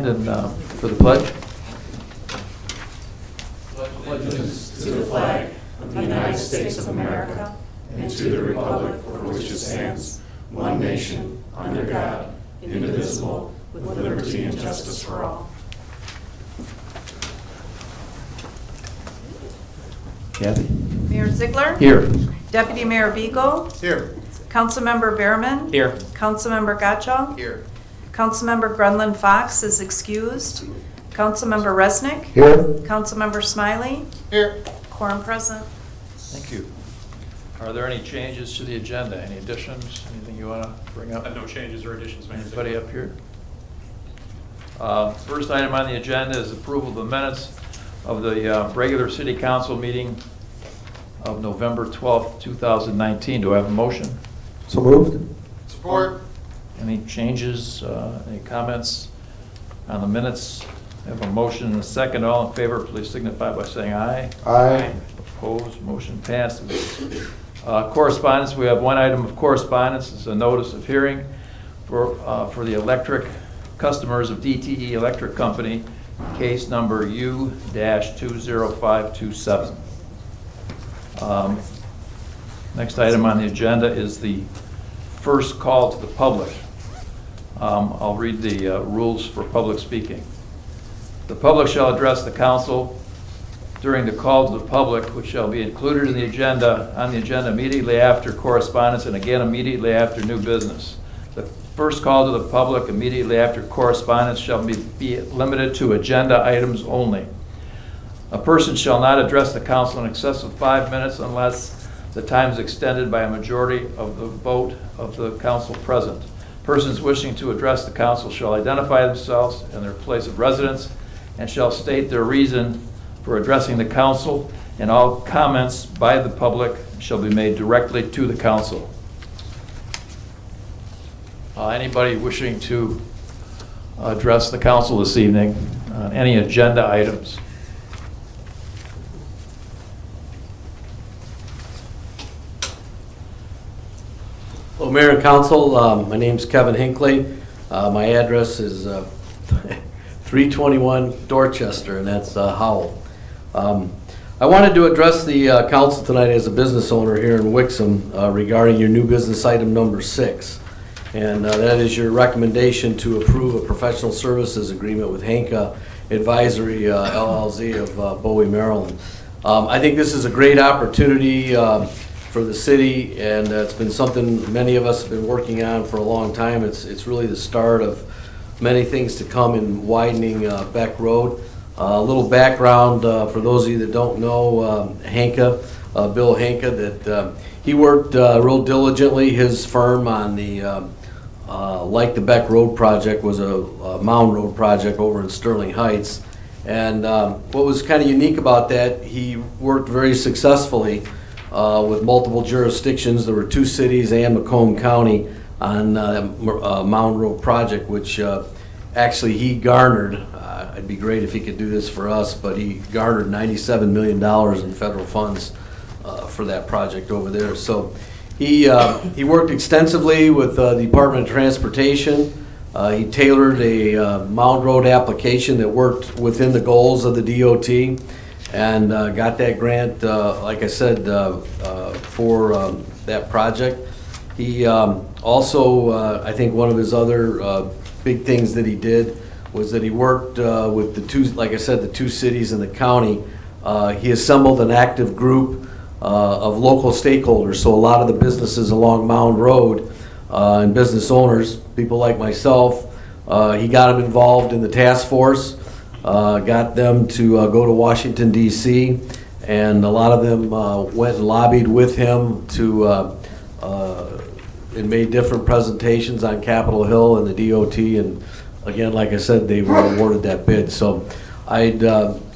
stand and for the pledge. Allegiance to the flag of the United States of America and to the republic for which it stands, one nation, under God, indivisible, with liberty and justice for all. Kathy? Mayor Ziegler. Here. Deputy Mayor Beagle. Here. Councilmember Behrman. Here. Councilmember Gottschalk. Here. Councilmember Grunland Fox is excused. Councilmember Resnick. Here. Councilmember Smiley. Here. Quorum present. Thank you. Are there any changes to the agenda? Any additions? Anything you want to bring up? No changes or additions, Mayor. Anybody up here? First item on the agenda is approval of the minutes of the regular city council meeting of November 12th, 2019. Do I have a motion? So moved. Support. Any changes, any comments on the minutes? I have a motion and a second. All in favor, please signify by saying aye. Aye. Opposed, motion passes. Correspondence, we have one item of correspondence. It's a notice of hearing for the electric customers of DTE Electric Company, case number U-20527. Next item on the agenda is the first call to the public. I'll read the rules for public speaking. The public shall address the council during the call to the public, which shall be included in the agenda, on the agenda immediately after correspondence and again immediately after new business. The first call to the public immediately after correspondence shall be limited to agenda items only. A person shall not address the council in excess of 5 minutes unless the time is extended by a majority of the vote of the council present. Persons wishing to address the council shall identify themselves and their place of residence and shall state their reason for addressing the council, and all comments by the public shall be made directly to the council. Anybody wishing to address the council this evening on any agenda items? Hello, Mayor and Council. My name's Kevin Hinckley. My address is 321 Dorchester, and that's Howell. I wanted to address the council tonight as a business owner here in Wixom regarding your new business item number 6. And that is your recommendation to approve a professional services agreement with Hanka Advisory LLC of Bowie, Maryland. I think this is a great opportunity for the city, and it's been something many of us have been working on for a long time. It's really the start of many things to come in widening Beck Road. A little background for those of you that don't know Hanka, Bill Hanka, that he worked real diligently. His firm on the like the Beck Road project was a Mound Road project over in Sterling Heights. And what was kind of unique about that, he worked very successfully with multiple jurisdictions. There were 2 cities and Macomb County on Mound Road project, which actually he garnered, it'd be great if he could do this for us, but he garnered $97 million in federal funds for that project over there. So he worked extensively with the Department of Transportation. He tailored a Mound Road application that worked within the goals of the DOT, and got that grant, like I said, for that project. He also, I think one of his other big things that he did was that he worked with the 2, like I said, the 2 cities in the county. He assembled an active group of local stakeholders, so a lot of the businesses along Mound Road and business owners, people like myself, he got them involved in the task force. Got them to go to Washington, D.C., and a lot of them went and lobbied with him to and made different presentations on Capitol Hill and the DOT, and again, like I said, they were awarded that bid. So I'd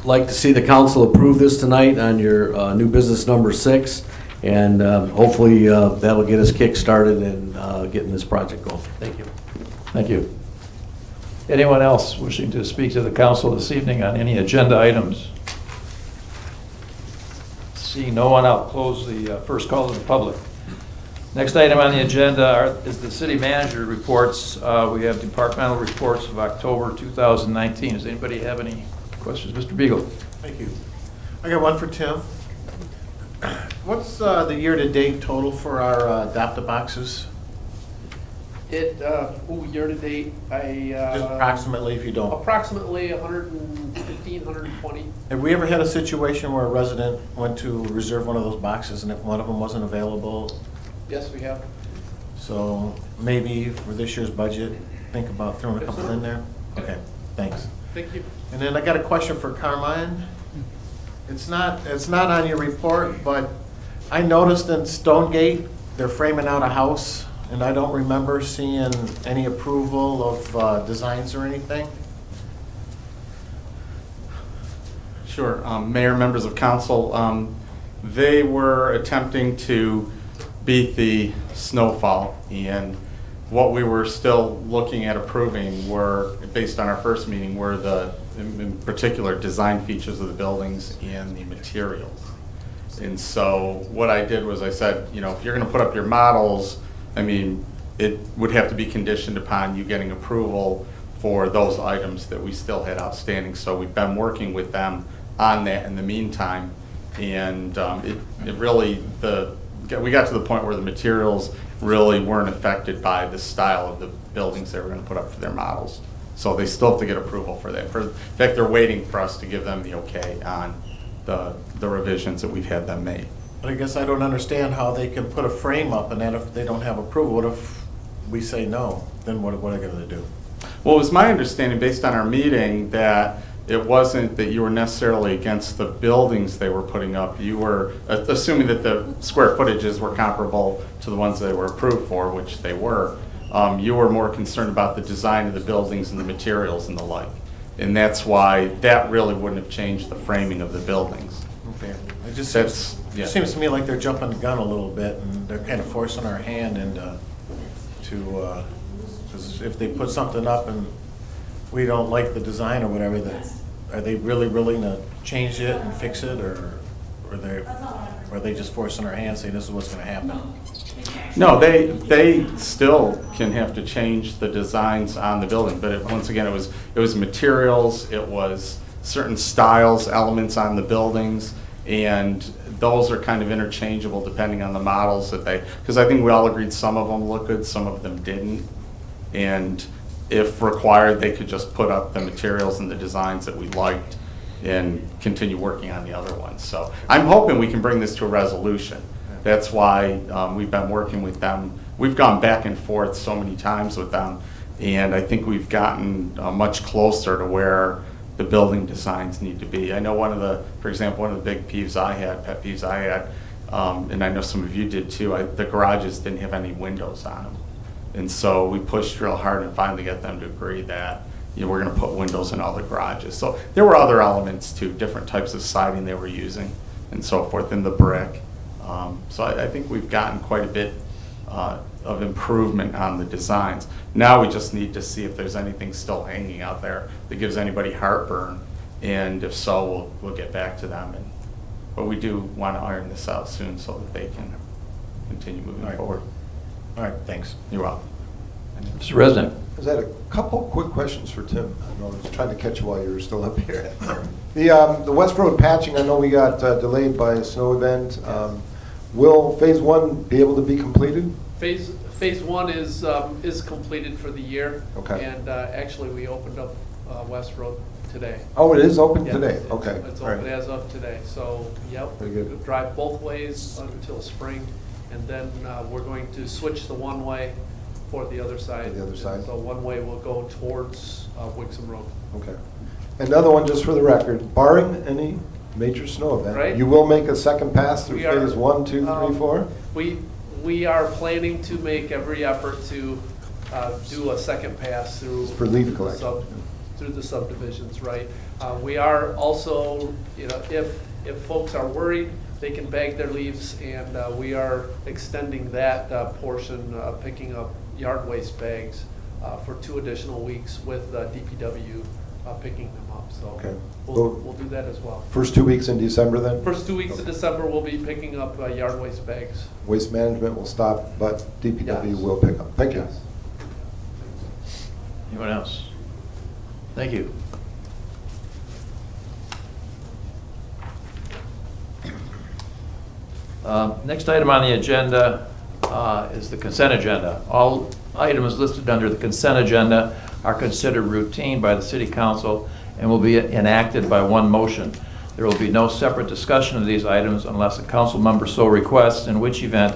like to see the council approve this tonight on your new business number 6, and hopefully that'll get us kick-started and getting this project going. Thank you. Thank you. Anyone else wishing to speak to the council this evening on any agenda items? Seeing no one, I'll close the first call to the public. Next item on the agenda is the city manager reports. We have departmental reports of October 2019. Does anybody have any questions? Mr. Beagle? Thank you. I got one for Tim. What's the year-to-date total for our adopt-a-boxes? Year-to-date, Just approximately, if you don't. approximately 115, 120. Have we ever had a situation where a resident went to reserve one of those boxes and if one of them wasn't available? Yes, we have. So maybe for this year's budget, think about throwing a couple in there? Okay, thanks. Thank you. And then I got a question for Carmine. It's not on your report, but I noticed in Stonegate, they're framing out a house, and I don't remember seeing any approval of designs or anything. Sure. Mayor, members of council, they were attempting to beat the snowfall, and what we were still looking at approving were, based on our first meeting, were in particular, design features of the buildings and the materials. And so what I did was I said, you know, if you're gonna put up your models, I mean, it would have to be conditioned upon you getting approval for those items that we still had outstanding. So we've been working with them on that in the meantime. And it really, we got to the point where the materials really weren't affected by the style of the buildings they were gonna put up for their models. So they still have to get approval for that. In fact, they're waiting for us to give them the okay on the revisions that we've had them made. But I guess I don't understand how they can put a frame up and then if they don't have approval, what if we say no? Then what are they gonna do? Well, it was my understanding, based on our meeting, that it wasn't that you were necessarily against the buildings they were putting up. You were assuming that the square footages were comparable to the ones they were approved for, which they were. You were more concerned about the design of the buildings and the materials and the like. And that's why that really wouldn't have changed the framing of the buildings. Okay. It just That's- yeah. seems to me like they're jumping the gun a little bit and they're kind of forcing our hand into, because if they put something up and we don't like the design or whatever, are they really willing to change it and fix it, or are they just forcing our hand, saying this is what's gonna happen? No, they still can have to change the designs on the building, but once again, it was materials, it was certain styles, elements on the buildings, and those are kind of interchangeable depending on the models that because I think we all agreed some of them look good, some of them didn't. And if required, they could just put up the materials and the designs that we liked and continue working on the other ones. So I'm hoping we can bring this to a resolution. That's why we've been working with them. We've gone back and forth so many times with them, and I think we've gotten much closer to where the building designs need to be. I know for example, one of the big pet peeves I had, and I know some of you did too, the garages didn't have any windows on them. And so we pushed real hard and finally got them to agree that, you know, we're gonna put windows in all the garages. So there were other elements too, different types of siding they were using and so forth, in the brick. So I think we've gotten quite a bit of improvement on the designs. Now we just need to see if there's anything still hanging out there that gives anybody heartburn, and if so, we'll get back to them. But we do want to iron this out soon so that they can continue moving All right. forward. All right, thanks. You're welcome. Mr. Resident? I just had a couple quick questions for Tim. I was trying to catch you while you were still up here. The West Road patching, I know we got delayed by a snow event. Will Phase 1 be able to be completed? Phase 1 is completed for the year. Okay. And actually, we opened up West Road today. Oh, it is open Yeah, today? it's- Okay. It's all right. open as of today, so, yep. Very good. We'll drive both ways until spring, and then we're going to switch the one-way for the other side. For the other side. So one-way will go towards Wixom Road. Okay. Another one, just for the record, barring any major snow event, Right. you will make a second pass through We are, Phase 1, 2, 3, 4? We are planning to make every effort to do a second pass through. For leaf collection. Through the subdivisions, right? We are also, you know, if folks are worried, they can bag their leaves, and we are extending that portion, picking up yard waste bags for 2 additional weeks with DPW picking them up, so Okay. we'll do that as well. First 2 weeks in December then? First 2 weeks of December, we'll be picking up yard waste bags. Waste management will stop, but DPW Yes. will pick up. Thank you. Yes. Anyone else? Thank you. Next item on the agenda is the consent agenda. All items listed under the consent agenda are considered routine by the city council and will be enacted by one motion. There will be no separate discussion of these items unless a council member so requests, in which event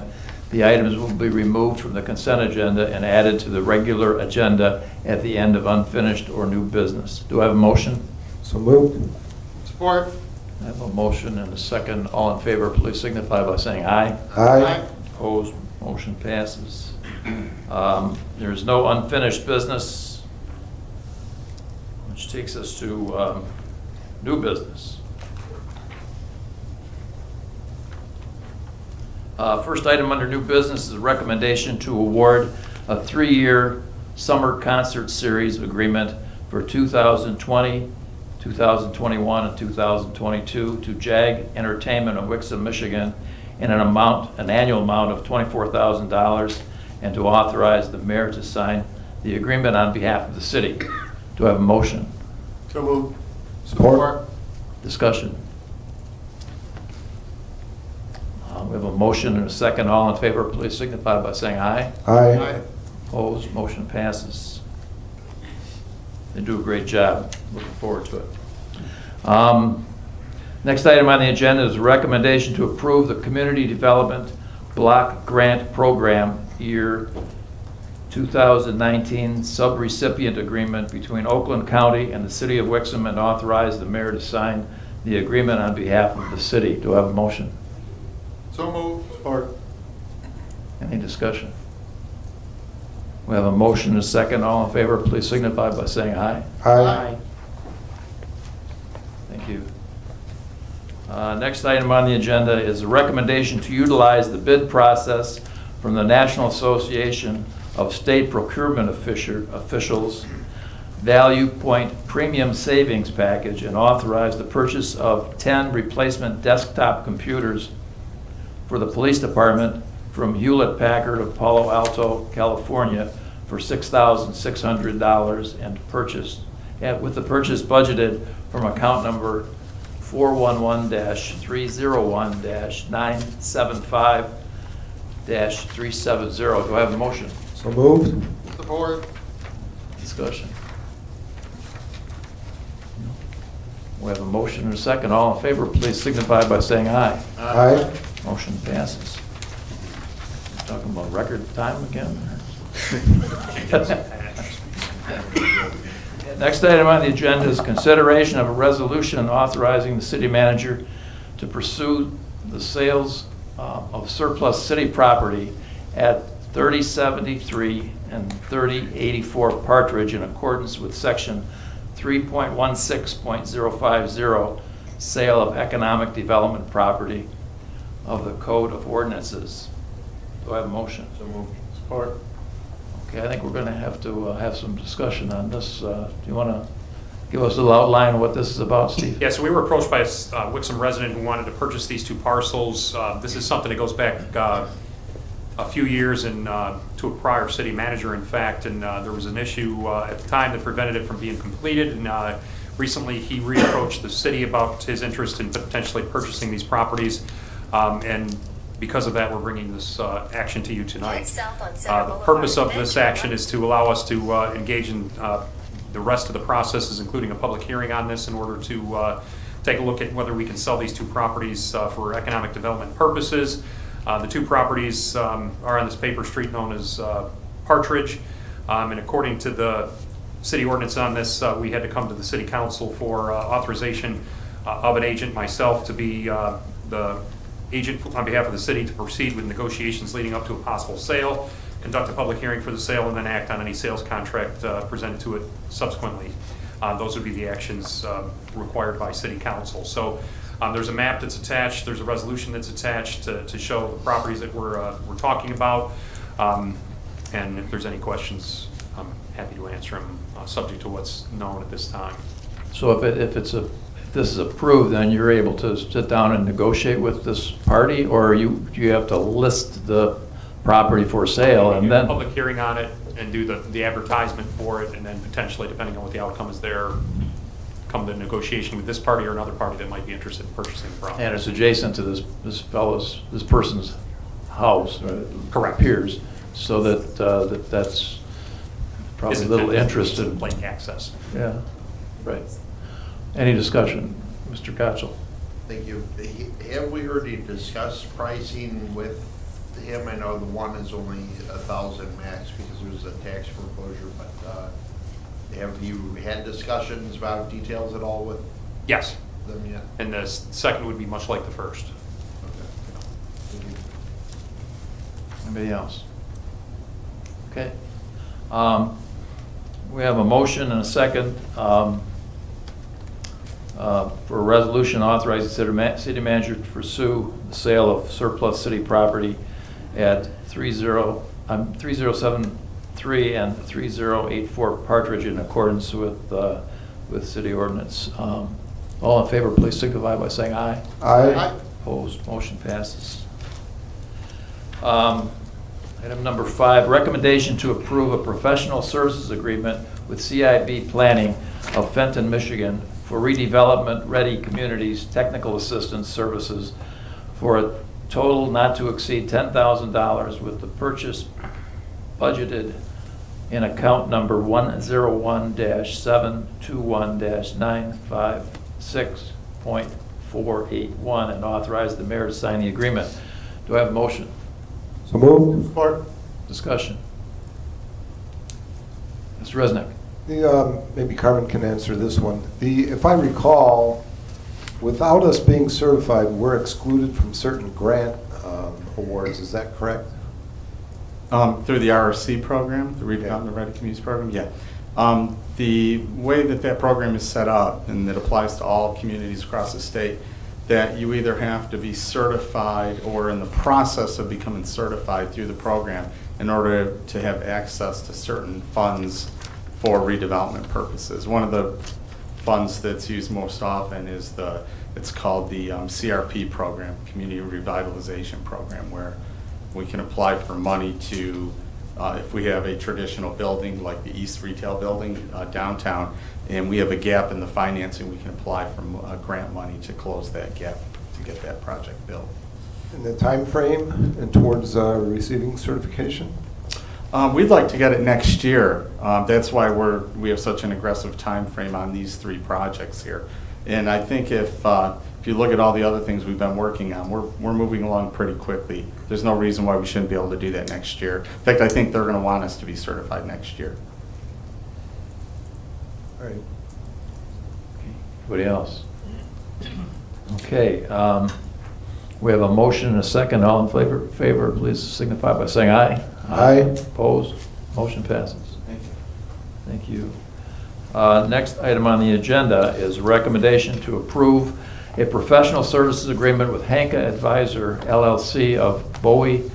the items will be removed from the consent agenda and added to the regular agenda at the end of unfinished or new business. Do I have a motion? So moved. Support. I have a motion and a second. All in favor, please signify by saying aye. Aye. Opposed, motion passes. There is no unfinished business, which takes us to new business. First item under new business is a recommendation to award a 3-year summer concert series agreement for 2020, 2021, and 2022 to JAG Entertainment of Wixom, Michigan, in an annual amount of $24,000, and to authorize the mayor to sign the agreement on behalf of the city. Do I have a motion? So moved. Support. Discussion. We have a motion and a second. All in favor, please signify by saying aye. Aye. Opposed, motion passes. They do a great job. Looking forward to it. Next item on the agenda is a recommendation to approve the Community Development Block Grant Program Year 2019 Subrecipient Agreement between Oakland County and the City of Wixom, and authorize the mayor to sign the agreement on behalf of the city. Do I have a motion? So moved. Support. Any discussion? We have a motion and a second. All in favor, please signify by saying aye. Aye. Thank you. Next item on the agenda is a recommendation to utilize the bid process from the National Association of State Procurement Officials Value Point Premium Savings Package, and authorize the purchase of 10 replacement desktop computers for the police department from Hewlett-Packard of Palo Alto, California, for $6,600, and with the purchase budgeted from account number 411-301-975-370. Do I have a motion? So moved. Support. Discussion. We have a motion and a second. All in favor, please signify by saying aye. Aye. Motion passes. Talking about record time again? Next item on the agenda is consideration of a resolution authorizing the city manager to pursue the sales of surplus city property at 3073 and 3084 Partridge in accordance with section 3.16.050, sale of economic development property of the Code of Ordinances. Do I have a motion? So moved. Support. Okay, I think we're going to have some discussion on this. Do you want to give us a little outline of what this is about, Steve? Yeah, so we were approached by a Wixom resident who wanted to purchase these 2 parcels. This is something that goes back a few years and to a prior city manager, in fact, and there was an issue at the time that prevented it from being completed, and recently he reapproached the city about his interest in potentially purchasing these properties, and because of that, we're bringing this action to you tonight. The purpose of this action is to allow us to engage in the rest of the processes, including a public hearing on this, in order to take a look at whether we can sell these 2 properties for economic development purposes. The 2 properties are on this paper street known as Partridge, and according to the city ordinance on this, we had to come to the city council for authorization of an agent, myself, to be the agent on behalf of the city to proceed with negotiations leading up to a possible sale, conduct a public hearing for the sale, and then act on any sales contract presented to it subsequently. Those would be the actions required by city council. So there's a map that's attached, there's a resolution that's attached to show the properties that we're talking about. And if there's any questions, I'm happy to answer them, subject to what's known at this time. So if this is approved, then you're able to sit down and negotiate with this party, or do you have to list the property for sale and Do a then? public hearing on it and do the advertisement for it, and then potentially, depending on what the outcome is there, come to negotiation with this party or another party that might be interested in purchasing the property. And it's adjacent to this person's house, right? Correct. Appears, so that's probably His a little intent is interested. to like access. Yeah, right. Any discussion? Mr. Gotchel? Thank you. Have we heard you discuss pricing with him? I know the one is only 1,000 max because there's a tax foreclosure, but have you had discussions about details at all with Yes, them yet? and the second would be much like the first. Okay. Thank you. Anybody else? Okay. We have a motion and a second for a resolution authorizing city manager to pursue the sale of surplus city property at 3073 and 3084 Partridge in accordance with city ordinance. All in favor, please signify by saying aye. Aye. Opposed, motion passes. Item number 5, recommendation to approve a professional services agreement with CIB Planning of Fenton, Michigan for redevelopment-ready communities technical assistance services for a total not to exceed $10,000 with the purchase budgeted in account number 101-721-956.481 and authorize the mayor to sign the agreement. Do I have a motion? So moved. Support. Discussion. Mr. Resnick. Maybe Carmen can answer this one. If I recall, without us being certified, we're excluded from certain grant awards. Is that correct? Through the RRC program, the Redevelopment Ready Communities program, yeah. The way that program is set up, and it applies to all communities across the state, that you either have to be certified or in the process of becoming certified through the program in order to have access to certain funds for redevelopment purposes. One of the funds that's used most often is it's called the CRP program, Community Revitalization Program, where we can apply for money to, if we have a traditional building like the East Retail Building downtown, and we have a gap in the financing, we can apply for grant money to close that gap to get that project built. And the time frame and towards receiving certification? We'd like to get it next year. That's why we have such an aggressive time frame on these 3 projects here. And I think if you look at all the other things we've been working on, we're moving along pretty quickly. There's no reason why we shouldn't be able to do that next year. In fact, I think they're going to want us to be certified next year. All right. Anybody else? Okay, we have a motion and a second. All in favor, please signify by saying aye. Aye. Opposed? Motion passes. Thank you. Thank you. Next item on the agenda is a recommendation to approve a professional services agreement with Hanka Advisor LLC of Bowie,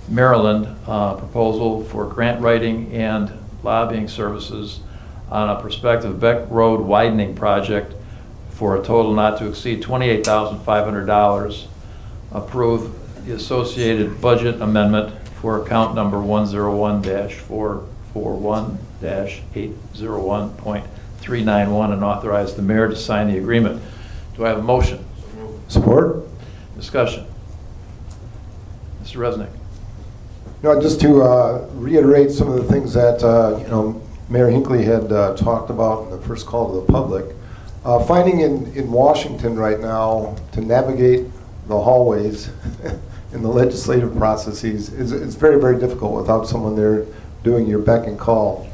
Maryland, proposal for grant writing and lobbying services on a prospective Beck Road widening project for a total not to exceed $28,500. Approve the associated budget amendment for account number 101-441-801.391 and authorize the mayor to sign the agreement. Do I have a motion? Support? Discussion. Mr. Resnick. No, just to reiterate some of the things that Mayor Hinckley had talked about in the first call to the public. Finding in Washington right now to navigate the hallways in the legislative processes is very, very difficult without someone there doing your beck and call.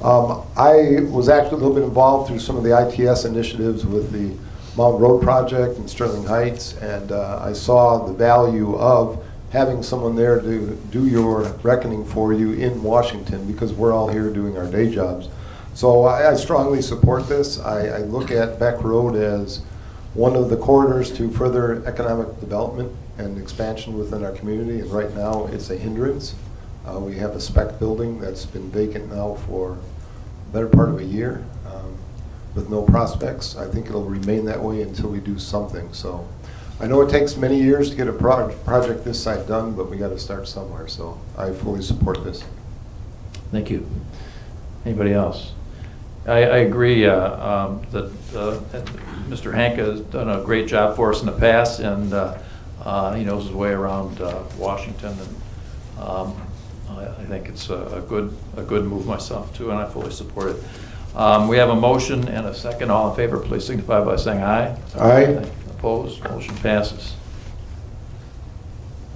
I was actually a little bit involved through some of the ITS initiatives with the Mount Road project in Sterling Heights, and I saw the value of having someone there to do your reckoning for you in Washington, because we're all here doing our day jobs. So I strongly support this. I look at Beck Road as one of the corridors to further economic development and expansion within our community, and right now it's a hindrance. We have a spec building that's been vacant now for the better part of a year. with no prospects. I think it'll remain that way until we do something. So I know it takes many years to get a project this size done, but we got to start somewhere. So I fully support this. Thank you. Anybody else? I agree that Mr. Hank has done a great job for us in the past, and he knows his way around Washington. And I think it's a good move myself too, and I fully support it. We have a motion and a second. All in favor, please signify by saying aye. Aye. Opposed? Motion passes.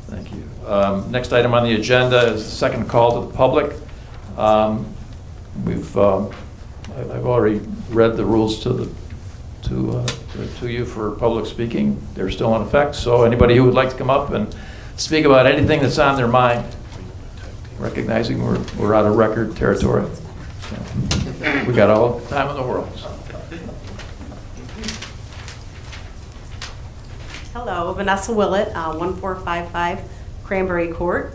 Thank you. Next item on the agenda is the second call to the public. I've already read the rules to you for public speaking. They're still in effect, so anybody who would like to come up and speak about anything that's on their mind, recognizing we're out of record territory. So, we got all the time in the world. Hello, Vanessa Willett, 1455 Cranberry Court.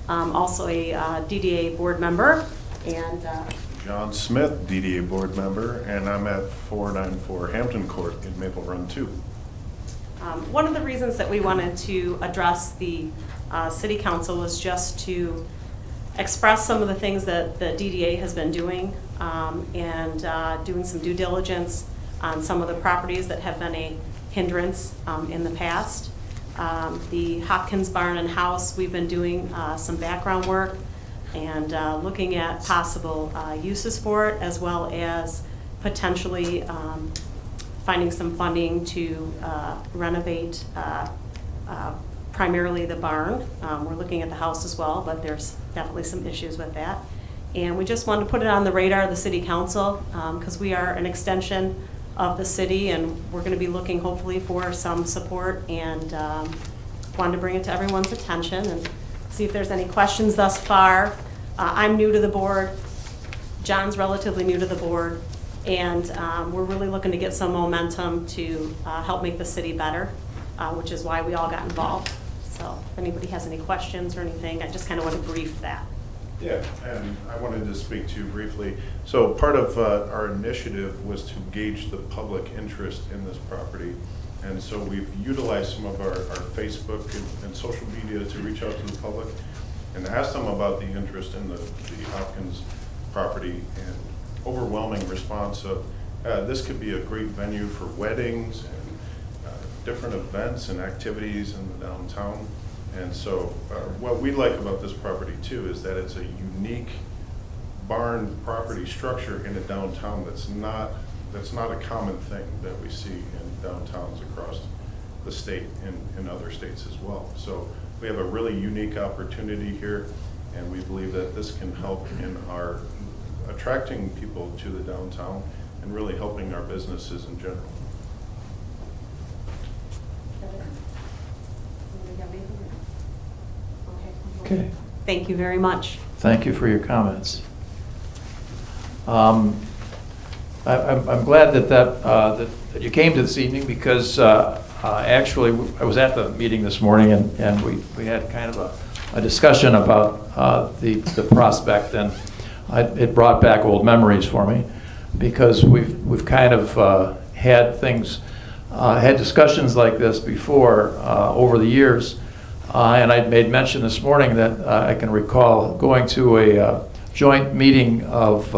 Also a DDA board member, and John Smith, DDA board member, and I'm at 494 Hampton Court in Maple Run 2. one of the reasons that we wanted to address the city council was just to express some of the things that the DDA has been doing and doing some due diligence on some of the properties that have been a hindrance in the past. The Hopkins Barn and House, we've been doing some background work and looking at possible uses for it, as well as potentially finding some funding to renovate primarily the barn. We're looking at the house as well, but there's definitely some issues with that. And we just wanted to put it on the radar of the city council because we are an extension of the city, and we're going to be looking hopefully for some support, and wanted to bring it to everyone's attention and see if there's any questions thus far. I'm new to the board. John's relatively new to the board, and we're really looking to get some momentum to help make the city better, which is why we all got involved. So if anybody has any questions or anything, I just kind of want to brief that. Yeah, and I wanted to speak to you briefly. So part of our initiative was to gauge the public interest in this property. And so we've utilized some of our Facebook and social media to reach out to the public and ask them about the interest in the Hopkins property, and overwhelming response of this could be a great venue for weddings and different events and activities in the downtown. And so what we like about this property too is that it's a unique barn property structure in a downtown that's not a common thing that we see in downtowns across the state and in other states as well. So we have a really unique opportunity here, and we believe that this can help in our attracting people to the downtown and really helping our businesses in general. Okay. Thank you very much. Thank you for your comments. I'm glad that you came to this evening, because actually I was at the meeting this morning, and we had kind of a discussion about the prospect, and it brought back old memories for me, because we've kind of had discussions like this before over the years. And I made mention this morning that I can recall going to a joint meeting of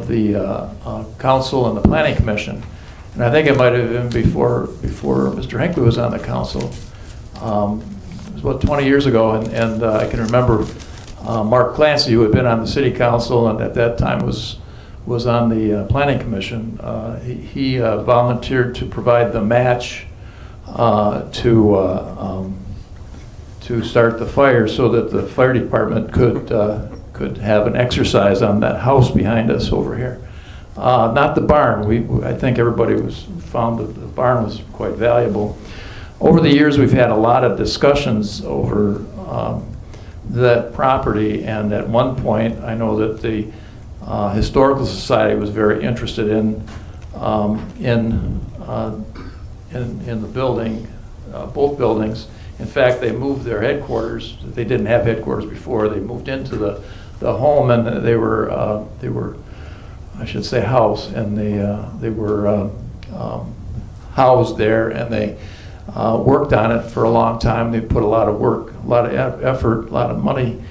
the council and the planning commission, and I think it might have been before Mr. Hinckley was on the council. It was about 20 years ago, and I can remember Mark Clancy, who had been on the city council and at that time was on the planning commission. He volunteered to provide the match to start the fire, so that the fire department could have an exercise on that house behind us over here. Not the barn. I think everybody found that the barn was quite valuable. Over the years, we've had a lot of discussions over that property, and at one point, I know that the Historical Society was very interested in the building, both buildings. In fact, they moved their headquarters. They didn't have headquarters before. They moved into the home, and they were I should say house, and they were housed there, and they worked on it for a long time. They put a lot of work, a lot of effort, a lot of money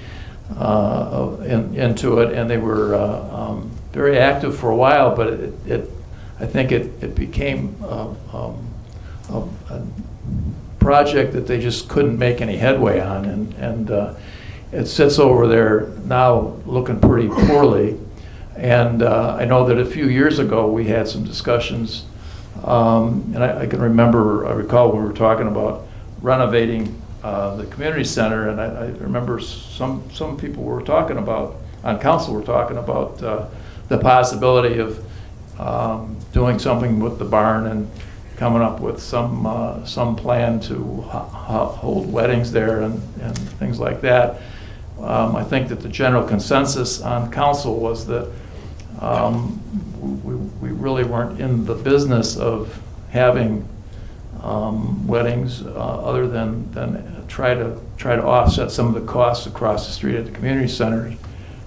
into it, and they were very active for a while, but I think it became a project that they just couldn't make any headway on, and it sits over there now looking pretty poorly. And I know that a few years ago we had some discussions, and I recall when we were talking about renovating the community center, and I remember some people were talking about, on council were talking about the possibility of doing something with the barn and coming up with some plan to hold weddings there and things like that. I think that the general consensus on council was that we really weren't in the business of having weddings other than try to offset some of the costs across the street at the community centers.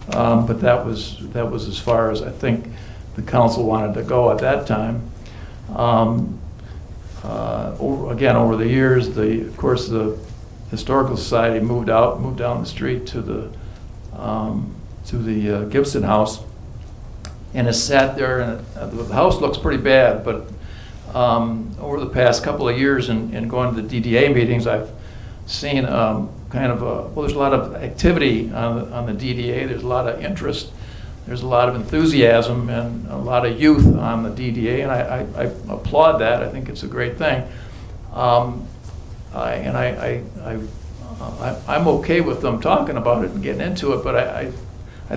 But that was as far as I think the council wanted to go at that time. Over the years, of course, the Historical Society moved down the street to the Gibson House, and it sat there, and the house looks pretty bad, but over the past couple of years and going to the DDA meetings, I've seen there's a lot of activity on the DDA. There's a lot of interest. There's a lot of enthusiasm and a lot of youth on the DDA, and I applaud that. I think it's a great thing. I'm okay with them talking about it and getting into it, but I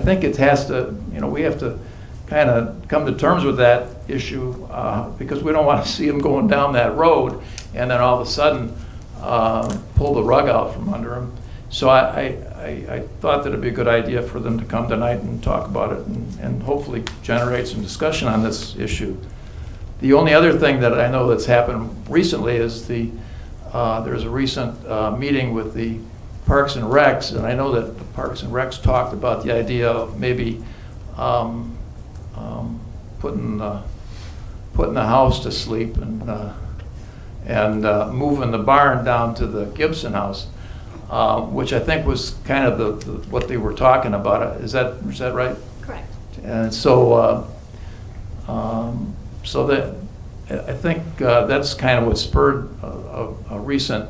think it has to, we have to kind of come to terms with that issue because we don't want to see them going down that road and then all of a sudden pull the rug out from under them. So I thought that it'd be a good idea for them to come tonight and talk about it and hopefully generate some discussion on this issue. The only other thing that I know that's happened recently is there's a recent meeting with the Parks and Recs, and I know that the Parks and Recs talked about the idea of maybe putting the house to sleep and moving the barn down to the Gibson House, which I think was kind of what they were talking about. Is that right? Correct. And so that I think that's kind of what spurred a recent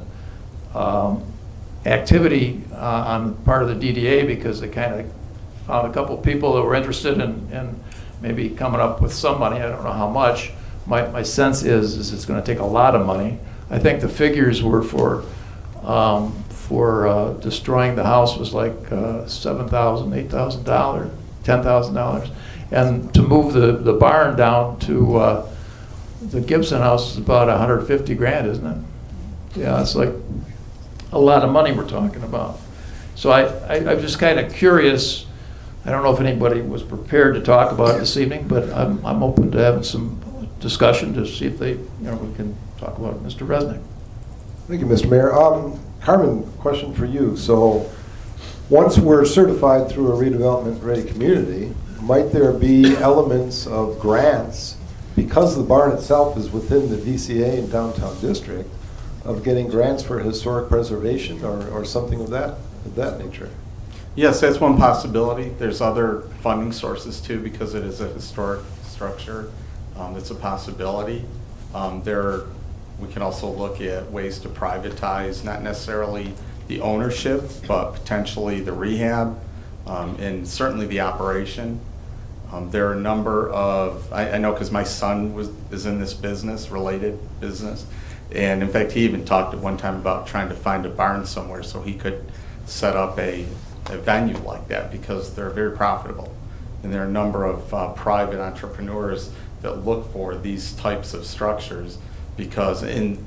activity on the part of the DDA, because they kind of found a couple of people that were interested in maybe coming up with some money. I don't know how much. My sense is it's going to take a lot of money. I think the figures were for destroying the house was like $7,000, $8,000, $10,000, and to move the barn down to the Gibson House is about 150 grand, isn't it? Yeah, it's like a lot of money we're talking about. So I'm just kind of curious. I don't know if anybody was prepared to talk about it this evening, but I'm open to having some discussion to see if we can talk about it. Mr. Resnick. Thank you, Mr. Mayor. Carmen, question for you. So once we're certified through a redevelopment ready community, might there be elements of grants, because the barn itself is within the DCA and downtown district, of getting grants for historic preservation or something of that nature? Yes, that's one possibility. There's other funding sources too, because it is a historic structure. It's a possibility. We can also look at ways to privatize, not necessarily the ownership, but potentially the rehab and certainly the operation. There are a number of, I know because my son is in this business, related business, and in fact he even talked at one time about trying to find a barn somewhere so he could set up a venue like that, because they're very profitable. And there are a number of private entrepreneurs that look for these types of structures, because in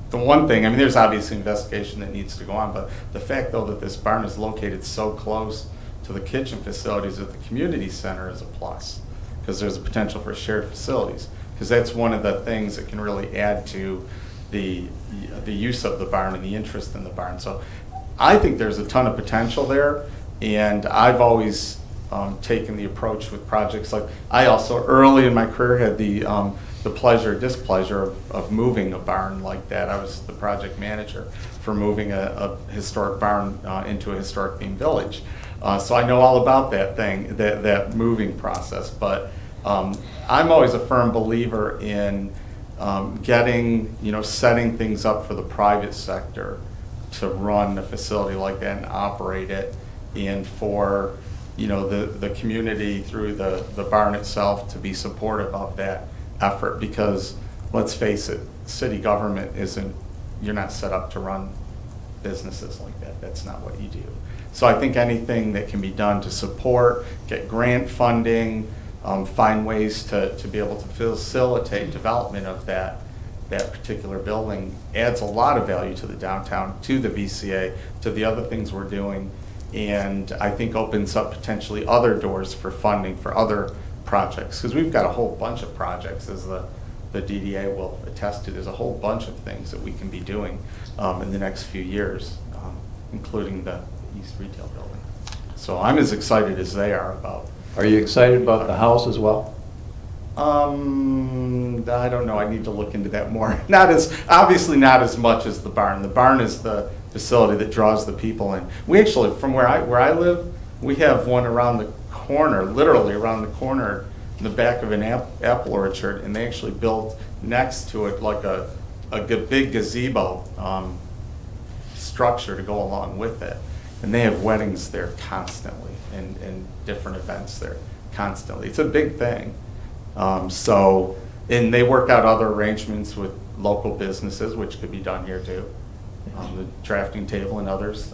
the one thing, there's obviously investigation that needs to go on, but the fact though that this barn is located so close to the kitchen facilities at the community center is a plus, because there's a potential for shared facilities, because that's one of the things that can really add to the use of the barn and the interest in the barn. So I think there's a ton of potential there, and I've always taken the approach with projects like, I also early in my career had the pleasure, displeasure of moving a barn like that. I was the project manager for moving a historic barn into a historic themed village. So I know all about that thing, that moving process. But I'm always a firm believer in setting things up for the private sector to run a facility like that and operate it, and for the community through the barn itself to be supportive of that effort, because let's face it, city government you're not set up to run businesses like that. That's not what you do. So I think anything that can be done to support, get grant funding, find ways to be able to facilitate development of that particular building adds a lot of value to the downtown, to the VCA, to the other things we're doing, and I think opens up potentially other doors for funding for other projects, because we've got a whole bunch of projects, as the DDA will attest to. There's a whole bunch of things that we can be doing in the next few years, including the East Retail Building. So I'm as excited as they are about. Are you excited about the house as well? I don't know. I need to look into that more. Obviously not as much as the barn. The barn is the facility that draws the people in. We actually, from where I live, we have one around the corner, literally around the corner, in the back of an apple orchard, and they actually built next to it like a big gazebo structure to go along with it. And they have weddings there constantly, and different events there constantly. It's a big thing. And they work out other arrangements with local businesses, which could be done here too. The drafting table and others,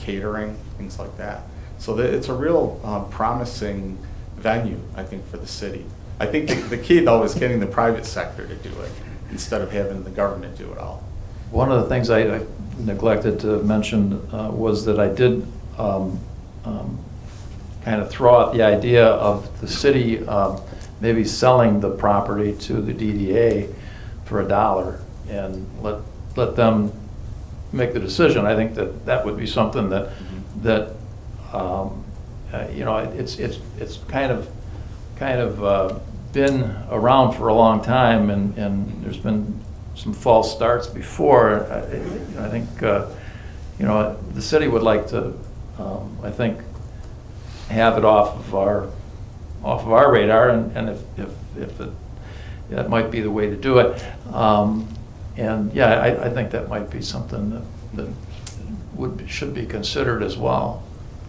catering, things like that. So it's a real promising venue, I think, for the city. I think the key, though, is getting the private sector to do it instead of having the government do it all. One of the things I neglected to mention was that I did kind of throw out the idea of the city maybe selling the property to the DDA for $1 and let them make the decision. I think that would be something that it's kind of been around for a long time, and there's been some false starts before. I think the city would like to I think have it off of our radar, and if that might be the way to do it. And yeah, I think that might be something that should be considered as well.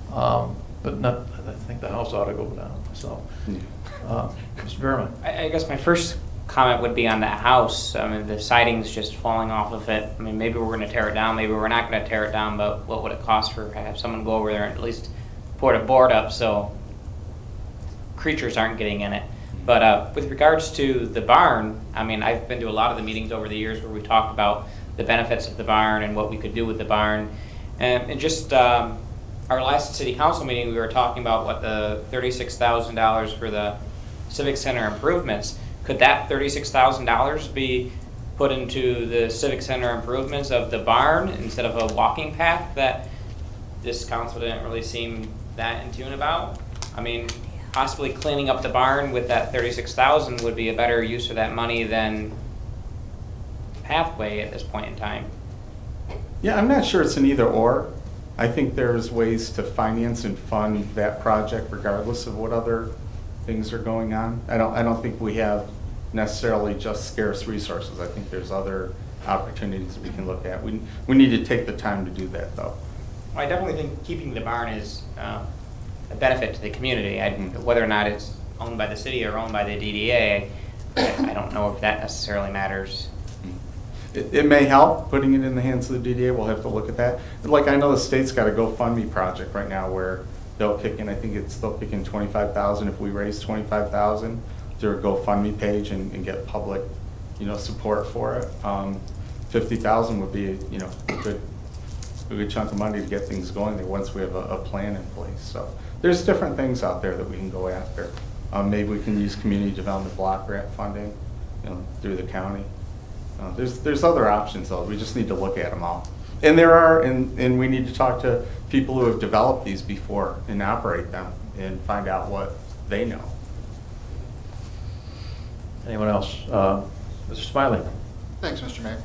But not, I think the house ought to go down. So, Mr. Berman. I guess my first comment would be on that house. I mean, the siding's just falling off of it. I mean, maybe we're going to tear it down, maybe we're not going to tear it down, but what would it cost for have someone go over there and at least put a board up so creatures aren't getting in it? But with regards to the barn, I mean, I've been to a lot of the meetings over the years where we talked about the benefits of the barn and what we could do with the barn. And just our last city council meeting, we were talking about what the $36,000 for the Civic Center improvements. Could that $36,000 be put into the Civic Center improvements of the barn instead of a walking path that this council didn't really seem that in tune about? I mean, possibly cleaning up the barn with that $36,000 would be a better use of that money than pathway at this point in time. Yeah, I'm not sure it's an either or. I think there's ways to finance and fund that project regardless of what other things are going on. I don't think we have necessarily just scarce resources. I think there's other opportunities that we can look at. We need to take the time to do that, though. Well, I definitely think keeping the barn is a benefit to the community. Whether or not it's owned by the city or owned by the DDA, I don't know if that necessarily matters. It may help putting it in the hands of the DDA. We'll have to look at that. Like, I know the state's got a GoFundMe project right now where they'll kick in, they'll kick in $25,000 if we raise $25,000 through a GoFundMe page and get public, support for it. $50,000 would be, a good chunk of money to get things going there once we have a plan in place. So there's different things out there that we can go after. Maybe we can use community development block grant funding, through the county. There's other options though. We just need to look at them all. And there are, and we need to talk to people who have developed these before and operate them and find out what they know. Anyone else? Mr. Smiley? Thanks, Mr. Mayor.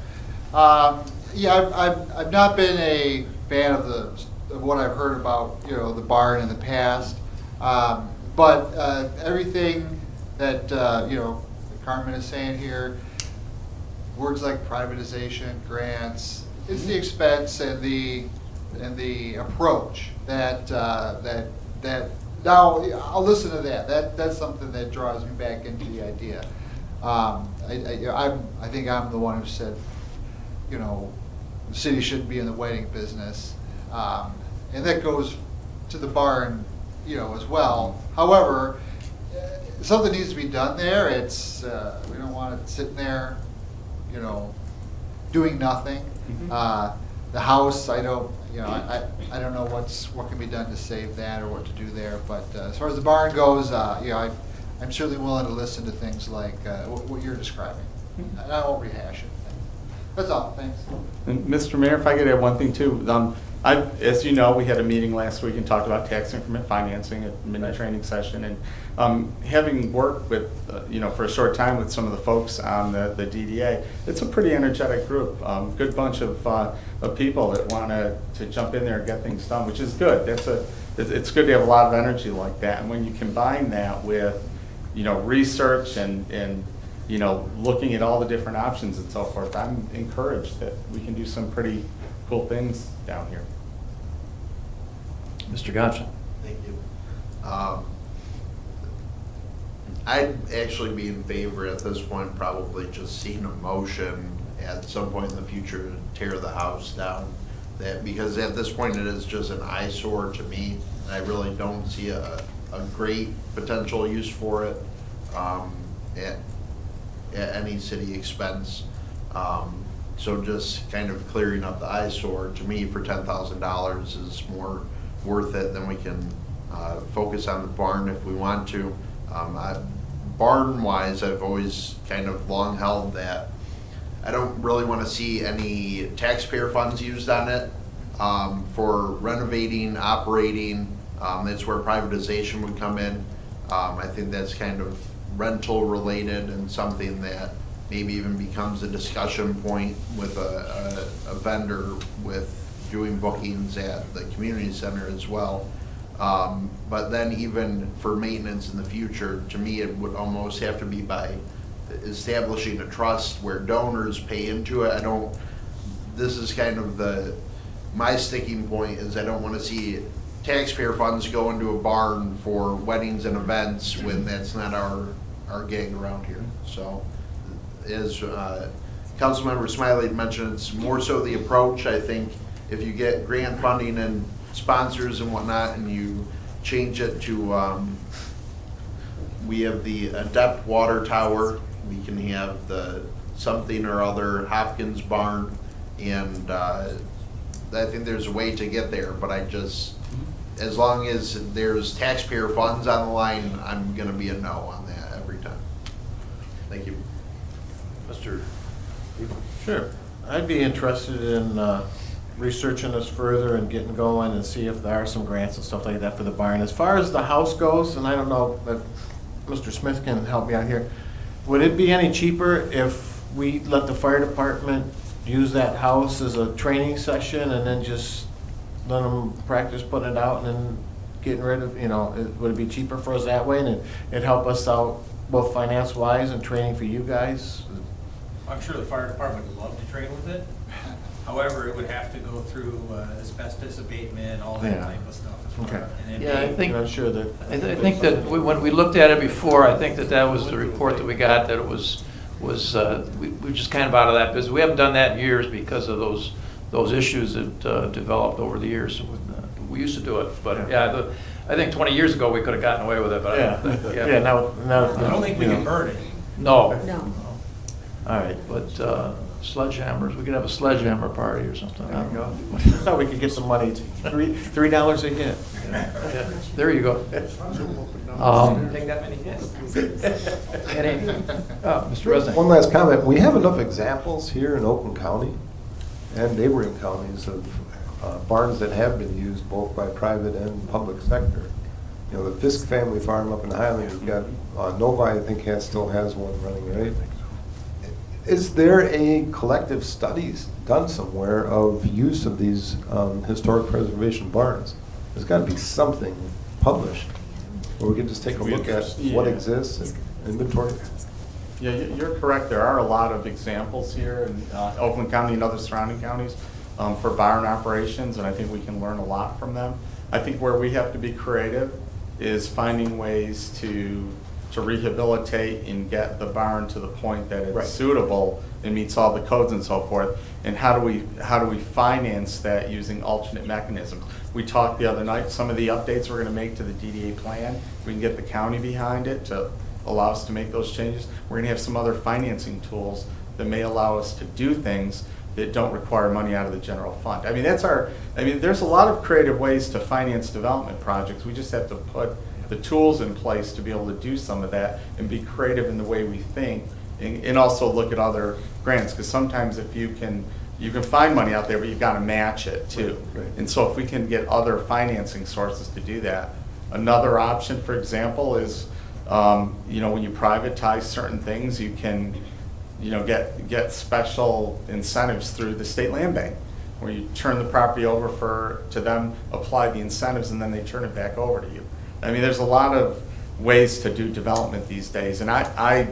Yeah, I've not been a fan of what I've heard about, the barn in the past. But everything that, Carmen is saying here, words like privatization, grants, it's the expense and the approach that now I'll listen to that. That's something that draws me back into the idea. I think I'm the one who said, the city shouldn't be in the wedding business, and that goes to the barn, as well. However, something needs to be done there. It's we don't want it sitting there, doing nothing. The house, I don't know what can be done to save that or what to do there. But as far as the barn goes, I'm certainly willing to listen to things like what you're describing. And I won't rehash it. That's all. Thanks. And Mr. Mayor, if I could add one thing too. As you know, we had a meeting last week and talked about tax increment financing at mini training session, and having worked with, for a short time with some of the folks on the DDA, it's a pretty energetic group. Good bunch of people that want to jump in there and get things done, which is good. It's good to have a lot of energy like that, and when you combine that with, research and looking at all the different options and so forth, I'm encouraged that we can do some pretty cool things down here. Mr. Gotcha. Thank you. I'd actually be in favor at this point, probably just seeing a motion at some point in the future to tear the house down. Because at this point it is just an eyesore to me. And I really don't see a great potential use for it at any city expense. So just kind of clearing up the eyesore, to me, for $10,000 is more worth it. Then we can focus on the barn if we want to. Barn-wise, I've always kind of long held that I don't really want to see any taxpayer funds used on it for renovating, operating. That's where privatization would come in. I think that's kind of rental related and something that maybe even becomes a discussion point with a vendor with doing bookings at the community center as well. But then even for maintenance in the future, to me, it would almost have to be by establishing a trust where donors pay into it. This is kind of my sticking point is I don't want to see taxpayer funds go into a barn for weddings and events when that's not our gig around here. So as Councilmember Smiley mentioned, it's more so the approach. I think if you get grant funding and sponsors and whatnot and you change it to, we have the Adept Water Tower, we can have the something or other Hopkins barn, and I think there's a way to get there, but as long as there's taxpayer funds on the line, I'm gonna be a no on that every time. Thank you. Mr. Sure. I'd be interested in researching this further and getting going and see if there are some grants and stuff like that for the barn. As far as the house goes, and I don't know if Mr. Smith can help me out here, would it be any cheaper if we let the fire department use that house as a training session and then just let them practice putting it out and then getting rid of, would it be cheaper for us that way and it'd help us out both finance-wise and training for you guys? I'm sure the fire department would love to train with it. However, it would have to go through asbestos abatement, all that type of stuff. Okay. Yeah, I think, I'm sure that. I think that when we looked at it before, I think that was the report that we got, that it was we just kind of out of that business. We haven't done that in years because of those issues that developed over the years. We used to do it, but yeah, I think 20 years ago we could have gotten away with it, but I don't think, yeah. Now, I don't think we can burn it. No. No. All right, but sledgehammers, we could have a sledgehammer party or something. I don't know. I thought we could get some money, $3 a hit. Yeah, there you go. Take that many hits. Mr. Resnick. One last comment. We have enough examples here in Oakland County and neighboring counties of barns that have been used both by private and public sector. You know, the Fisk family farm up in Highland, you've got Novi, I think, still has one running, right? Is there a collective studies done somewhere of use of these historic preservation barns? There's got to be something published where we can just take a look at what exists and inventory. Yeah, you're correct. There are a lot of examples here in Oakland County and other surrounding counties for barn operations, and I think we can learn a lot from them. I think where we have to be creative is finding ways to rehabilitate and get the barn to the point that it's suitable and meets all the codes and so forth. And how do we finance that using alternate mechanisms? We talked the other night, some of the updates we're going to make to the DDA plan. We can get the county behind it to allow us to make those changes. We're going to have some other financing tools that may allow us to do things that don't require money out of the general fund. I mean, there's a lot of creative ways to finance development projects. We just have to put the tools in place to be able to do some of that and be creative in the way we think, and also look at other grants, because sometimes if you can find money out there, but you've got to match it too. Right. And so if we can get other financing sources to do that. Another option, for example, is when you privatize certain things, you can get special incentives through the state land bank, where you turn the property over to them, apply the incentives, and then they turn it back over to you. I mean, there's a lot of ways to do development these days, and I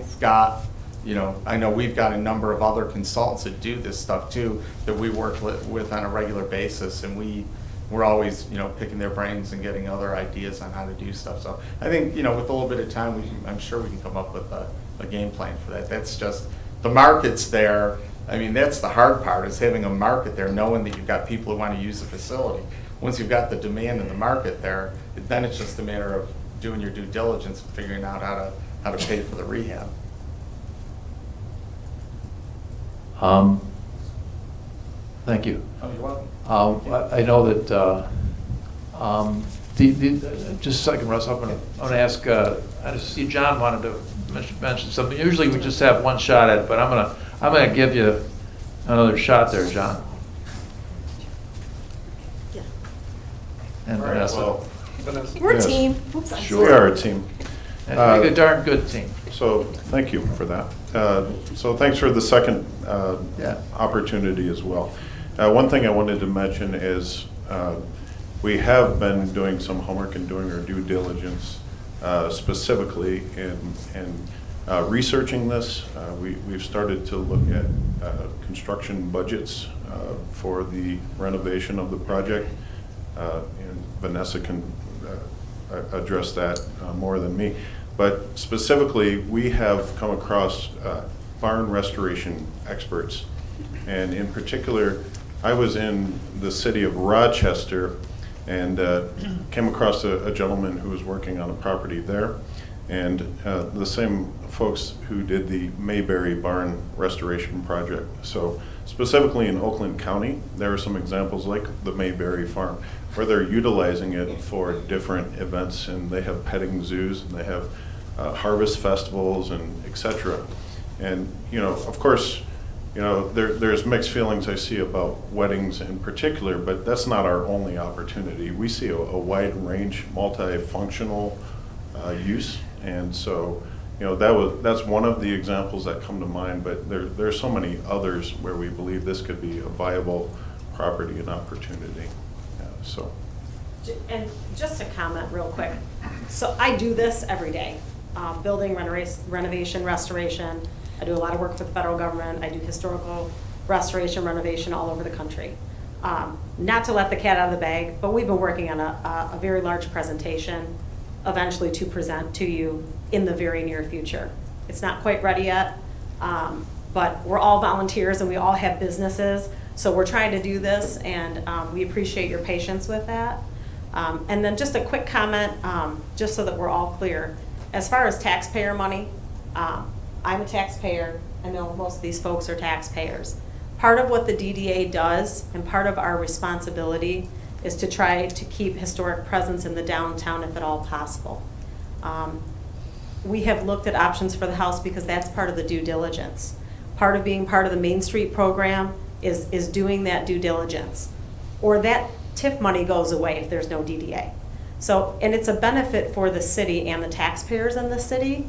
know we've got a number of other consultants that do this stuff too, that we work with on a regular basis, and we're always picking their brains and getting other ideas on how to do stuff. So I think with a little bit of time, I'm sure we can come up with a game plan for that. That's just the market's there. I mean, that's the hard part, is having a market there, knowing that you've got people who want to use the facility. Once you've got the demand in the market there, then it's just a matter of doing your due diligence and figuring out how to pay for the rehab. Thank you. Oh, you're welcome. I know that, just a second, Russ, I'm going to ask, I see John wanted to mention something. Usually we just have one shot at it, but I'm going to give you another shot there, John. Yeah. And All right, Vanessa. well, We're a Yes. team. Oops, I'm We are a team. And a darn good team. So thank you for that. So thanks for the second opportunity as well. One thing I wanted to mention is we have been doing some homework and doing our due diligence specifically in researching this. We've started to look at construction budgets for the renovation of the project. And Vanessa can address that more than me. But specifically, we have come across barn restoration experts. And in particular, I was in the city of Rochester and came across a gentleman who was working on a property there. And the same folks who did the Mayberry Barn Restoration Project. So specifically in Oakland County, there are some examples like the Mayberry Farm where they're utilizing it for different events, and they have petting zoos and they have harvest festivals and etc. And of course, there's mixed feelings I see about weddings in particular, but that's not our only opportunity. We see a wide range, multifunctional use, and so that's one of the examples that come to mind. But there's so many others where we believe this could be a viable property and opportunity. So. And just to comment real quick, so I do this every day, building renovation, restoration. I do a lot of work for the federal government. I do historical restoration, renovation all over the country. Not to let the cat out of the bag, but we've been working on a very large presentation eventually to present to you in the very near future. It's not quite ready yet, but we're all volunteers and we all have businesses, so we're trying to do this, and we appreciate your patience with that. And then just a quick comment, just so that we're all clear. As far as taxpayer money, I'm a taxpayer. I know most of these folks are taxpayers. Part of what the DDA does, and part of our responsibility, is to try to keep historic presence in the downtown if at all possible. We have looked at options for the house because that's part of the due diligence. Part of being part of the Main Street program is doing that due diligence. Or that TIF money goes away if there's no DDA. So, and it's a benefit for the city and the taxpayers in the city.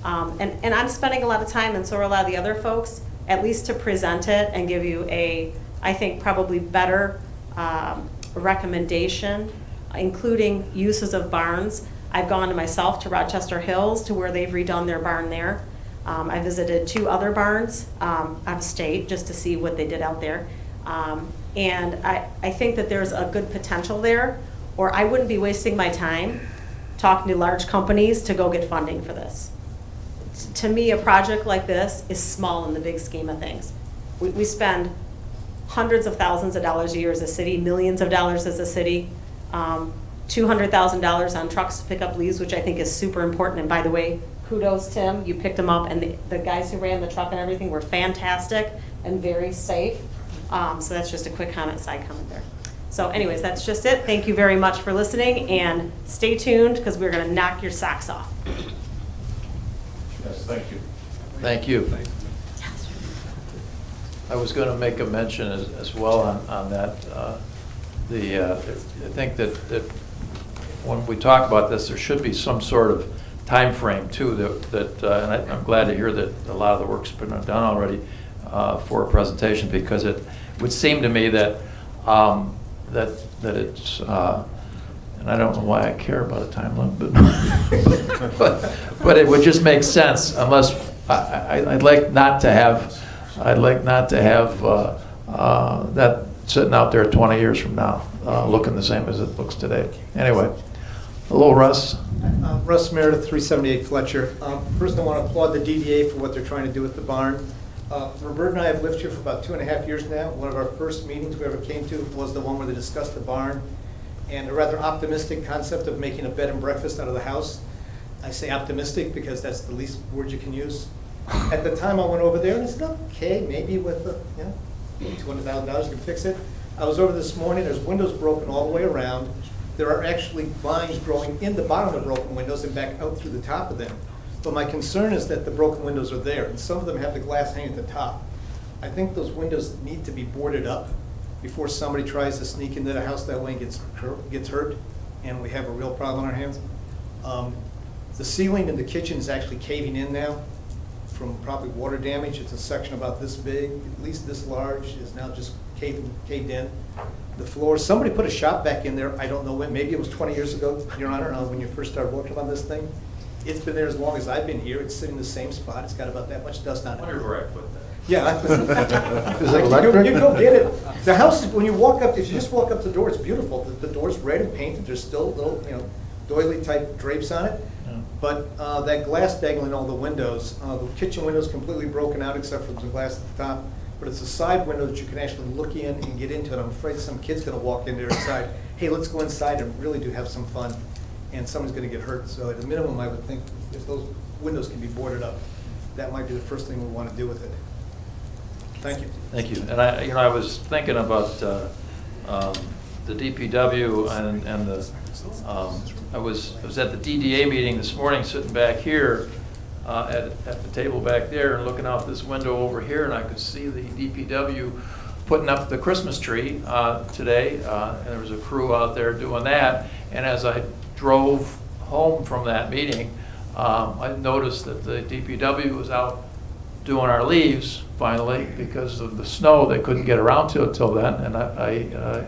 And I'm spending a lot of time, and so are a lot of the other folks, at least to present it and give you a, I think, probably better recommendation, including uses of barns. I've gone to myself to Rochester Hills to where they've redone their barn there. I visited 2 other barns out of state just to see what they did out there. And I think that there's a good potential there, or I wouldn't be wasting my time talking to large companies to go get funding for this. To me, a project like this is small in the big scheme of things. We spend hundreds of thousands of dollars a year as a city, millions of dollars as a city, $200,000 on trucks to pick up leaves, which I think is super important. And by the way, kudos, Tim, you picked them up, and the guys who ran the truck and everything were fantastic and very safe. So that's just a quick side comment there. So anyways, that's just it. Thank you very much for listening, and stay tuned because we're going to knock your socks off. Yes, thank you. Thank you. I was going to make a mention as well on that. I think that when we talk about this, there should be some sort of time frame too. And I'm glad to hear that a lot of the work's been done already for a presentation, because it would seem to me that that it's. And I don't know why I care about a time limit, but it would just make sense unless I'd like not to have that sitting out there 20 years from now, looking the same as it looks today. Anyway, hello, Russ. Russ Meredith, 378 Fletcher. First, I want to applaud the DDA for what they're trying to do with the barn. Roberta and I have lived here for about 2.5 years now. One of our first meetings we ever came to was the one where they discussed the barn and a rather optimistic concept of making a bed and breakfast out of the house. I say optimistic because that's the least word you can use. At the time I went over there and I said, okay, maybe with $200,000 you can fix it. I was over this morning, there's windows broken all the way around. There are actually vines growing in the bottom of the broken windows and back out through the top of them. But my concern is that the broken windows are there, and some of them have the glass hanging at the top. I think those windows need to be boarded up before somebody tries to sneak into the house that way and gets hurt, and we have a real problem on our hands. The ceiling in the kitchen is actually caving in now from probably water damage. It's a section about this big, at least this large, is now just caved in. The floor, somebody put a shop back in there, I don't know when, maybe it was 20 years ago, Your Honor, when you first started working on this thing. It's been there as long as I've been here. It's sitting in the same spot. It's got about that much dust on it. Wonder where I put that. Yeah. Is it electric? You go get it. The house, when you walk up, if you just walk up the door, it's beautiful. The door's red and painted. There's still little, doily type drapes on it. Yeah. But that glass dangling all the windows, the kitchen window's completely broken out except for the glass at the top. But it's a side window that you can actually look in and get into it. I'm afraid some kid's gonna walk in there and decide, hey, let's go inside and really do have some fun. And someone's gonna get hurt. So at a minimum, I would think if those windows can be boarded up, that might be the first thing we want to do with it. Thank you. Thank you. And I was thinking about the DPW and the. I was at the DDA meeting this morning, sitting back here at the table back there, and looking out this window over here, and I could see the DPW putting up the Christmas tree today, and there was a crew out there doing that. And as I drove home from that meeting, I noticed that the DPW was out doing our leaves finally because of the snow. They couldn't get around to it till then, and I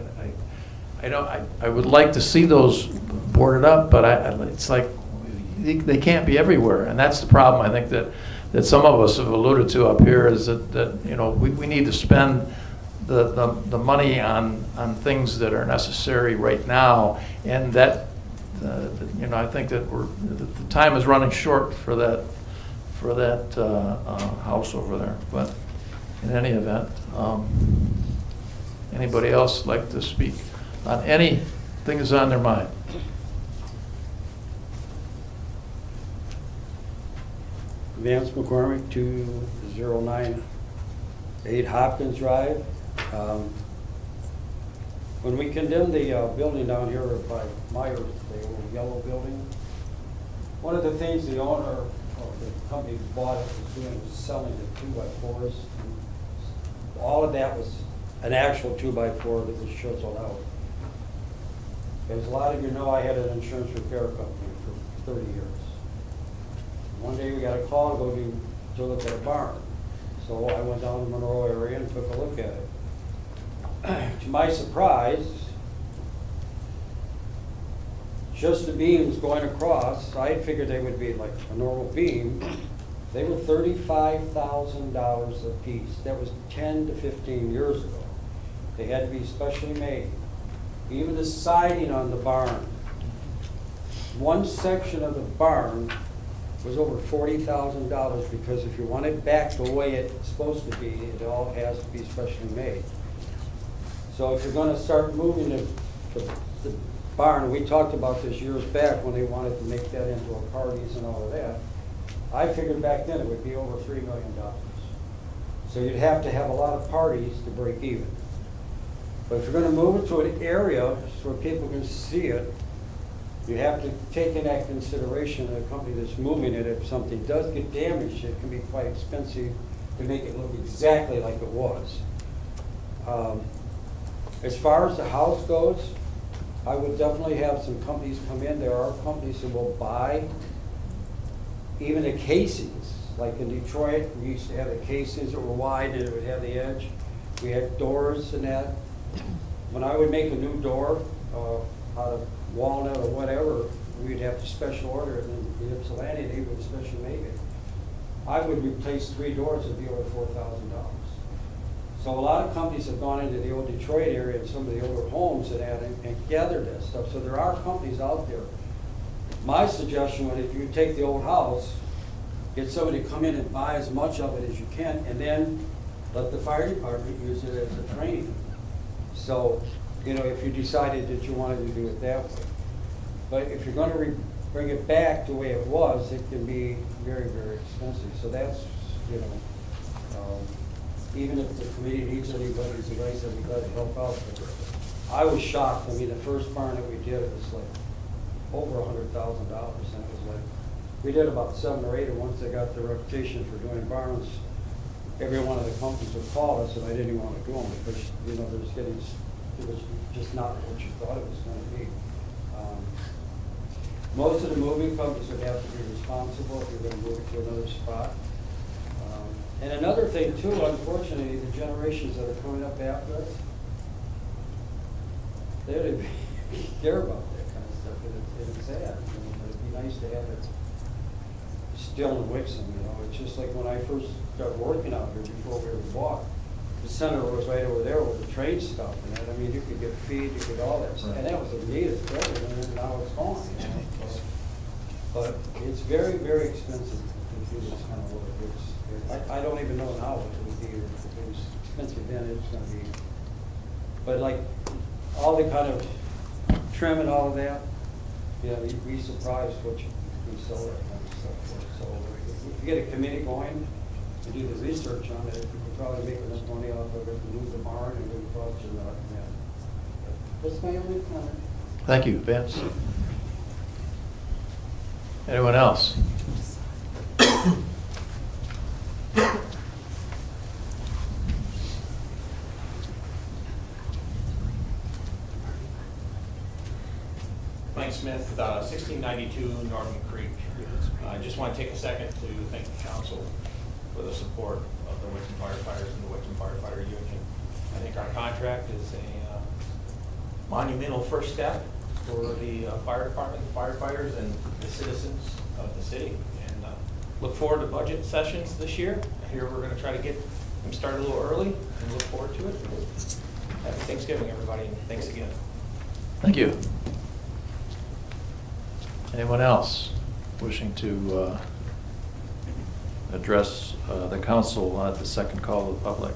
would like to see those boarded up, but it's like they can't be everywhere, and that's the problem. I think that some of us have alluded to up here is that we need to spend the money on things that are necessary right now, and that I think that the time is running short for that house over there. But in any event, anybody else like to speak on anything that's on their mind? Vance McCormick, 2098 Hopkins Drive. When we condemned the building down here by Myers, the old yellow building, one of the things the owner or the company who bought it was doing was selling the 2x4s. all of that was an actual 2x4 that was chiseled out. As a lot of you know, I had an insurance repair company for 30 years. One day we got a call to look at a barn. So I went down to the Monroe area and took a look at it. To my surprise, just the beams going across, I had figured they would be like a normal beam. They were $35,000 a piece. That was 10 to 15 years ago. They had to be specially made. Even the siding on the barn, one section of the barn was over $40,000 because if you want it back the way it's supposed to be, it all has to be specially made. So if you're going to start moving the barn, we talked about this years back when they wanted to make that into a parties and all of that. I figured back then it would be over $3 million. So you'd have to have a lot of parties to break even. But if you're going to move it to an area where people can see it, you have to take in that consideration that a company that's moving it, if something does get damaged, it can be quite expensive to make it look exactly like it was. As far as the house goes, I would definitely have some companies come in. There are companies that will buy even the casings. Like in Detroit, we used to have the casings that were wide and it would have the edge. We had doors and that. When I would make a new door out of walnut or whatever, we'd have to special order it, and the Ypsilanti, they would special make it. I would replace 3 doors, it'd be over $4,000. So a lot of companies have gone into the old Detroit area and some of the older homes and gathered that stuff. So there are companies out there. My suggestion would, if you take the old house, get somebody to come in and buy as much of it as you can, and then let the fire department use it as a training. So, you know, if you decided that you wanted to do it that way. But if you're going to bring it back the way it was, it can be very, very expensive. So that's, you know, even if the committee needs anybody's advice, I'd be glad to help out. But I was shocked. I mean, the first barn that we did was like over $100,000, and it was like, we did about 7 or 8, and once they got the reputation for doing barns, every one of the companies would call us, and I didn't even want to do them because, you know, it was just not what you thought it was going to be. Most of the moving companies would have to be responsible if you're going to move it to another spot. And another thing too, unfortunately, the generations that are coming up after us, they don't even care about that kind of stuff, and it's sad. You know, but it'd be nice to have it still in Wixom. You know, it's just like when I first started working out here before we were bought. The center was right over there with the trade stuff and that. I mean, you could get feed, you could all that stuff, and that was the neatest building, and then now it's gone. You know? So, but it's very, very expensive to do this kind of work. I don't even know now what it would be. If it was expensive then, it's going to be. But like all the kind of trim and all of that, yeah, you'd be surprised what you sell that kind of stuff for. So if you get a committee going and do the research on it, you could probably make enough money off of it to move the barn and do the project and not. Yeah. That's my only comment. Thank you, Vince. Anyone else? Mike Smith, 1692 Northern Creek. I just want to take a second to thank the council for the support of the Wixom firefighters and the Wixom Firefighter Union. I think our contract is a monumental first step for the fire department, the firefighters, and the citizens of the city. And look forward to budget sessions this year. Here we're going to try to get them started a little early and look forward to it. Happy Thanksgiving, everybody, and thanks again. Thank you. Anyone else wishing to address the council at the second call of the public?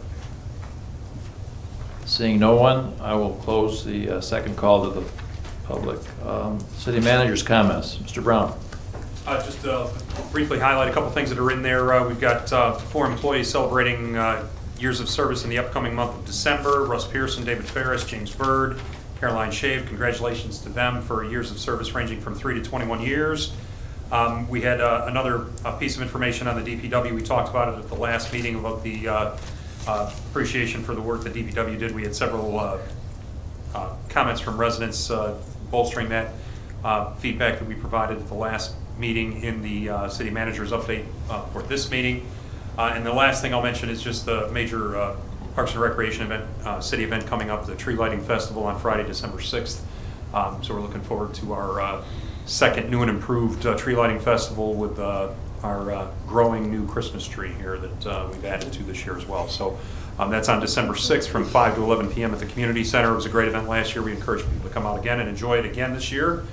Seeing no one, I will close the second call to the public. City manager's comments. Mr. Brown. Just briefly highlight a couple things that are in there. We've got 4 employees celebrating years of service in the upcoming month of December. Russ Pearson, David Ferris, James Bird, Caroline Shave. Congratulations to them for years of service ranging from 3 to 21 years. We had another piece of information on the DPW. We talked about it at the last meeting about the appreciation for the work that DPW did. We had several comments from residents bolstering that feedback that we provided at the last meeting in the city manager's update for this meeting. And the last thing I'll mention is just the major Parks and Recreation event, city event coming up, the Tree Lighting Festival on Friday, December 6th. So we're looking forward to our second new and improved tree lighting festival with our growing new Christmas tree here that we've added to this year as well. So that's on December 6th from 5 to 11 p.m. at the community center. It was a great event last year. We encourage people to come out again and enjoy it again this year.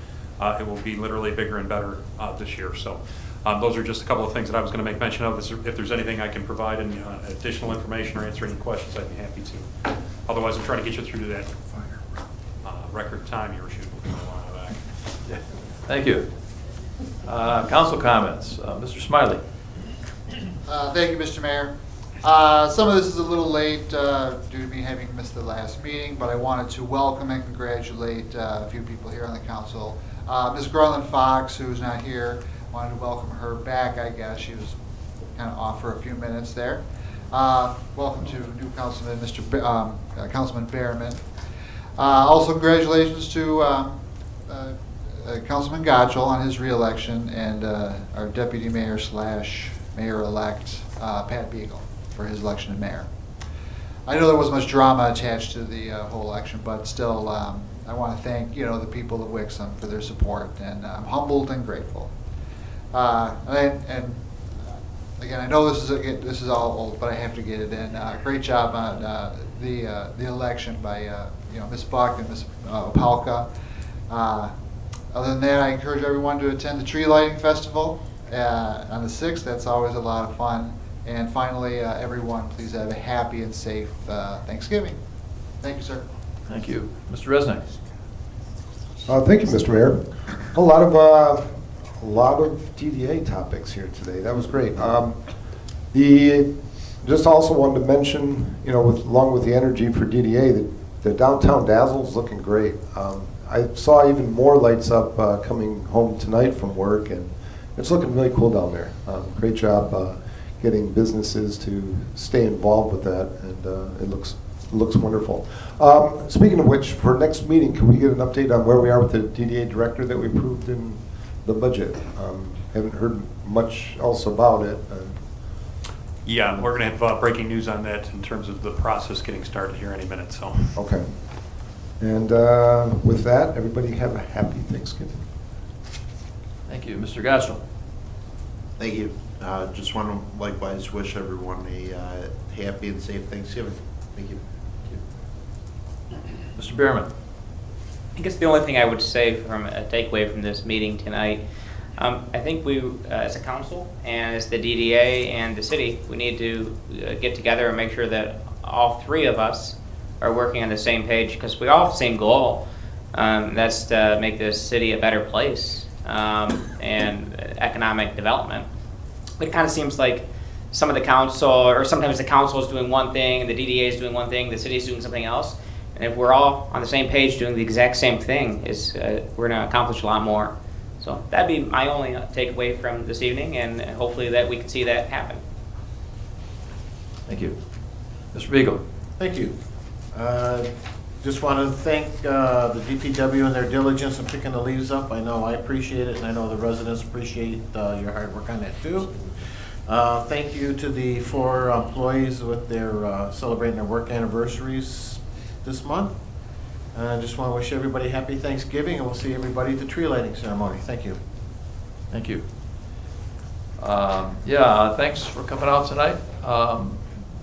It will be literally bigger and better this year. So those are just a couple of things that I was going to make mention of. If there's anything I can provide and additional information or answer any questions, I'd be happy to. Otherwise, I'm trying to get you through to that record time you were shooting a while back. Yeah. Thank you. Council comments. Mr. Smiley. Thank you, Mr. Mayor. Some of this is a little late due to me having missed the last meeting, but I wanted to welcome and congratulate a few people here on the council. Ms. Garland Fox, who's not here, wanted to welcome her back, I guess. She was kind of off for a few minutes there. Welcome to new councilman, Councilman Behrman. Also, congratulations to Councilman Gottschall on his re-election and our deputy mayor / mayor-elect Pat Beagle for his election to mayor. I know there wasn't much drama attached to the whole election, but still, I want to thank the people of Wixom for their support, and I'm humbled and grateful. And again, I know this is all old, but I have to get it in. Great job on the election by Ms. Buck and Ms. Opalka. Other than that, I encourage everyone to attend the Tree Lighting Festival on the 6th. That's always a lot of fun. And finally, everyone, please have a happy and safe Thanksgiving. Thank you, sir. Thank you. Mr. Resnick. Thank you, Mr. Mayor. A lot of DDA topics here today. That was great. Just also wanted to mention, along with the energy for DDA, that the downtown Dazzle is looking great. I saw even more lights up coming home tonight from work, and it's looking really cool down there. Great job getting businesses to stay involved with that, and it looks wonderful. Speaking of which, for next meeting, can we get an update on where we are with the DDA director that we approved in the budget? Haven't heard much else about it. Yeah, we're going to have breaking news on that in terms of the process getting started here any minute. So. Okay. And with that, everybody have a happy Thanksgiving. Thank you. Mr. Gottschall. Thank you. Just want to likewise wish everyone a happy and safe Thanksgiving. Thank you. Mr. Behrman. I guess the only thing I would say from a takeaway from this meeting tonight, I think we, as a council and as the DDA and the city, we need to get together and make sure that all three of us are working on the same page, because we all have the same goal. That's to make this city a better place and economic development. It kind of seems like some of the council, or sometimes the council is doing one thing, the DDA is doing one thing, the city is doing something else. And if we're all on the same page doing the exact same thing, we're going to accomplish a lot more. So that'd be my only takeaway from this evening, and hopefully that we can see that happen. Thank you. Mr. Beagle. Thank you. Just want to thank the DPW and their diligence in picking the leaves up. I know I appreciate it, and I know the residents appreciate your hard work on that too. Thank you to the 4 employees with their celebrating their work anniversaries this month. I just want to wish everybody happy Thanksgiving, and we'll see everybody at the tree lighting ceremony. Thank you. Thank you. Thanks for coming out tonight.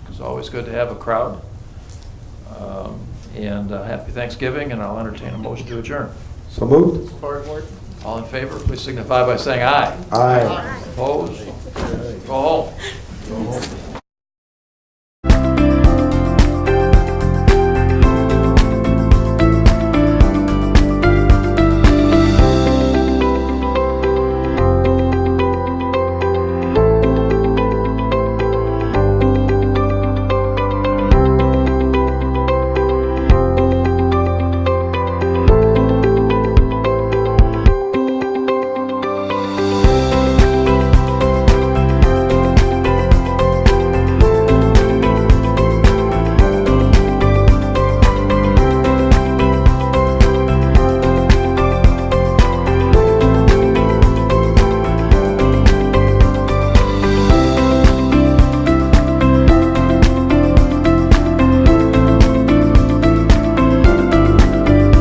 It's always good to have a crowd. Happy Thanksgiving, and I'll entertain a motion to adjourn. So moved. Support, Ward. All in favor, please signify by saying aye. Aye. Opposed? Go home.